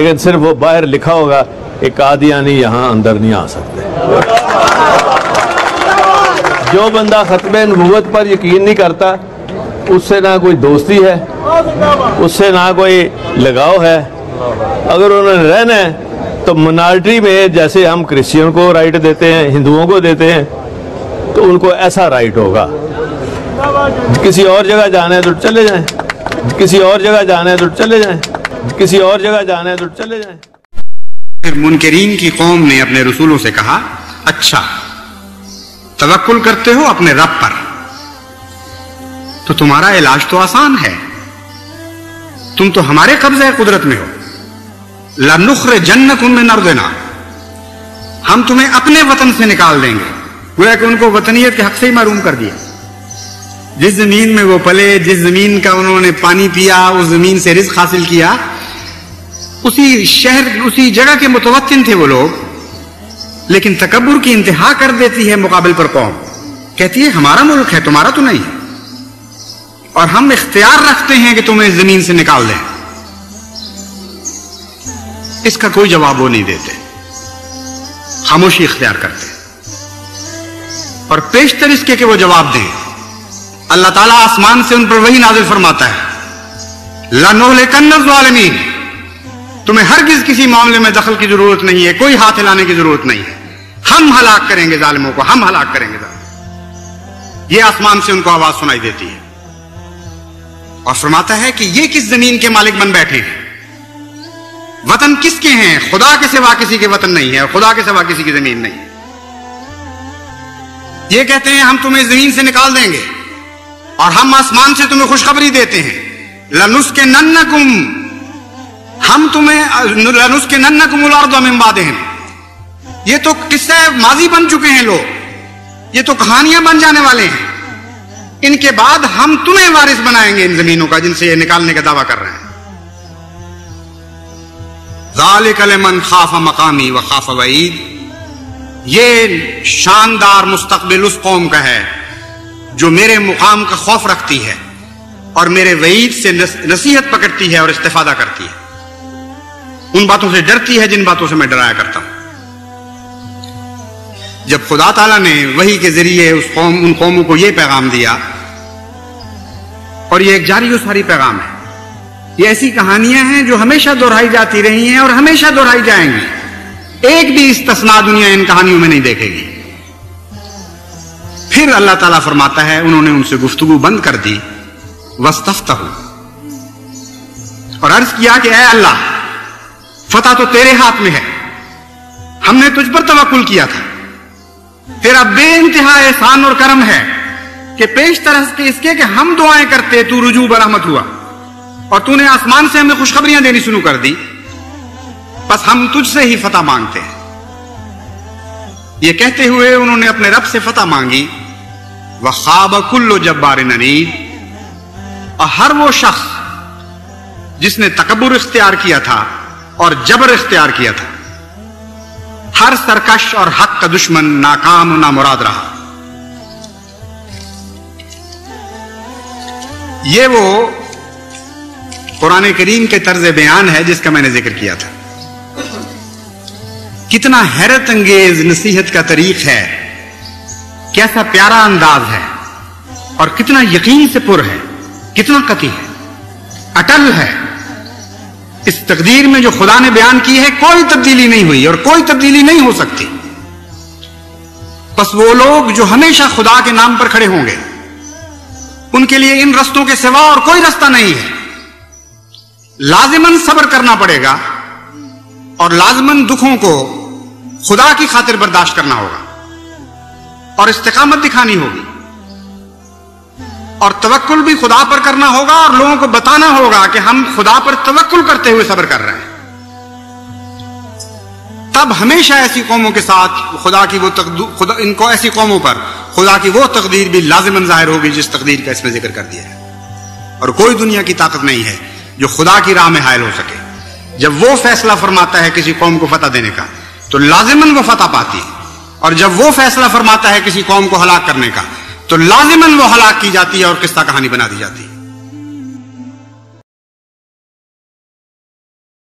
لیکن صرف وہ باہر لکھا ہوگا کہ قادیانی یہاں اندر نہیں آ سکتے۔ جو بندہ ختم نبوت پر یقین نہیں کرتا اس سے نہ کوئی دوستی ہے، اس سے نہ کوئی لگاؤ ہے۔ اگر انہوں نے رہنا ہے تو منارٹی میں، جیسے ہم کرسچن کو رائٹ دیتے ہیں، ہندوؤں کو دیتے ہیں، تو ان کو ایسا رائٹ ہوگا۔ کسی اور جگہ جانا ہے تو چلے جائیں، کسی اور جگہ جانا ہے تو چلے جائیں، کسی اور جگہ جانا ہے تو چلے جائیں۔ پھر منکرین کی قوم نے اپنے رسولوں سے کہا، اچھا توکل کرتے ہو اپنے رب پر، تو تمہارا علاج تو آسان ہے، تم تو ہمارے قبضہ قدرت میں ہو۔ لَنُخْرِجَنَّكُم مِّنْ أَرْضِنَا، ہم تمہیں اپنے وطن سے نکال دیں گے۔ گویا کہ ان کو وطنیت کے حق سے ہی محروم کر دیا۔ جس زمین میں وہ پلے، جس زمین کا انہوں نے پانی پیا، اس زمین سے رزق حاصل کیا، اسی شہر، اسی جگہ کے متوطن تھے وہ لوگ، لیکن تکبر کی انتہا کر دیتی ہے مقابل پر قوم، کہتی ہے ہمارا ملک ہے، تمہارا تو نہیں، اور ہم اختیار رکھتے ہیں کہ تمہیں زمین سے نکال دیں۔ اس کا کوئی جواب وہ نہیں دیتے، خاموشی اختیار کرتے، اور پیشتر اس کے کہ وہ جواب دیں، اللہ تعالیٰ آسمان سے ان پر وحی نازل فرماتا ہے، لَنُهْلِكَنَّ الظَّالِمِينَ، تمہیں ہرگز کسی معاملے میں دخل کی ضرورت نہیں ہے، کوئی ہاتھ ہلانے کی ضرورت نہیں ہے، ہم ہلاک کریں گے ظالموں کو، ہم ہلاک کریں گے ظالموں۔ یہ آسمان سے ان کو آواز سنائی دیتی ہے، اور فرماتا ہے کہ یہ کس زمین کے مالک بن بیٹھے ہیں، وطن کس کے ہیں؟ خدا کے سوا کسی کے وطن نہیں ہے، اور خدا کے سوا کسی کی زمین نہیں ہے۔ یہ کہتے ہیں ہم تمہیں زمین سے نکال دیں گے، اور ہم آسمان سے تمہیں خوشخبری دیتے ہیں، لَنُسْكِنَنَّكُمْ، ہم تمہیں لَنُسْكِنَنَّكُمُ الْأَرْضَ مِن بَعْدِهِمْ، یہ تو قصہ ماضی بن چکے ہیں لوگ، یہ تو کہانیاں بن جانے والے ہیں، ان کے بعد ہم تمہیں وارث بنائیں گے ان زمینوں کا جن سے یہ نکالنے کا دعویٰ کر رہے ہیں۔ ذَلِكَ لِمَنْ خَافَ مَقَامِي وَخَافَ وَعِيدِ، یہ شاندار مستقبل اس قوم کا ہے جو میرے مقام کا خوف رکھتی ہے اور میرے وعید سے نصیحت پکڑتی ہے اور استفادہ کرتی ہے، ان باتوں سے ڈرتی ہے جن باتوں سے میں ڈرایا کرتا ہوں۔ جب خدا تعالیٰ نے وحی کے ذریعے ان قوموں کو یہ پیغام دیا، اور یہ ایک جاری و ساری پیغام ہے، یہ ایسی کہانیاں ہیں جو ہمیشہ دہرائی جاتی رہی ہیں اور ہمیشہ دہرائی جائیں گی، ایک بھی استثناء دنیا ان کہانیوں میں نہیں دیکھے گی۔ پھر اللہ تعالیٰ فرماتا ہے انہوں نے ان سے گفتگو بند کر دی، وَاسْتَفْتَحُوا، اور عرض کیا کہ اے اللہ فتح تو تیرے ہاتھ میں ہے، ہم نے تجھ پر توکل کیا تھا، تیرا بے انتہا احسان اور کرم ہے کہ پیش طرح کے اس کے کہ ہم دعائیں کرتے تو رجوع برحمت ہوا، اور تو نے آسمان سے ہمیں خوشخبریاں دینی شروع کر دی، بس ہم تجھ سے ہی فتح مانگتے ہیں۔ یہ کہتے ہوئے انہوں نے اپنے رب سے فتح مانگی، وَخَابَ كُلُّ جَبَّارٍ عَنِيدٍ، اور ہر وہ شخص جس نے تکبر اختیار کیا تھا اور جبر اختیار کیا تھا، ہر سرکش اور حق کا دشمن ناکام و نامراد رہا۔ یہ وہ قرآن کریم کے طرز بیان ہے جس کا میں نے ذکر کیا تھا۔ کتنا حیرت انگیز نصیحت کا طریق ہے، کیسا پیارا انداز ہے، اور کتنا یقین سے پر ہے، کتنا قطعی ہے، اٹل ہے۔ اس تقدیر میں جو خدا نے بیان کی ہے کوئی تبدیلی نہیں ہوئی اور کوئی تبدیلی نہیں ہو سکتی۔ بس وہ لوگ جو ہمیشہ خدا کے نام پر کھڑے ہوں گے، ان کے لیے ان رستوں کے سوا اور کوئی رستہ نہیں ہے۔ لازماً صبر کرنا پڑے گا، اور لازماً دکھوں کو خدا کی خاطر برداشت کرنا ہوگا، اور استقامت دکھانی ہوگی، اور توکل بھی خدا پر کرنا ہوگا، اور لوگوں کو بتانا ہوگا کہ ہم خدا پر توکل کرتے ہوئے صبر کر رہے ہیں۔ تب ہمیشہ ایسی قوموں کے ساتھ خدا کی وہ ان کو ایسی قوموں پر خدا کی وہ تقدیر بھی لازماً ظاہر ہوگی جس تقدیر کا اس میں ذکر کر دیا ہے۔ اور کوئی دنیا کی طاقت نہیں ہے جو خدا کی راہ میں حائل ہو سکے۔ جب وہ فیصلہ فرماتا ہے کسی قوم کو فتح دینے کا تو لازماً وہ فتح پاتی ہے، اور جب وہ فیصلہ فرماتا ہے کسی قوم کو ہلاک کرنے کا تو لازماً وہ ہلاک کی جاتی ہے اور قصہ کہانی بنا دی جاتی ہے۔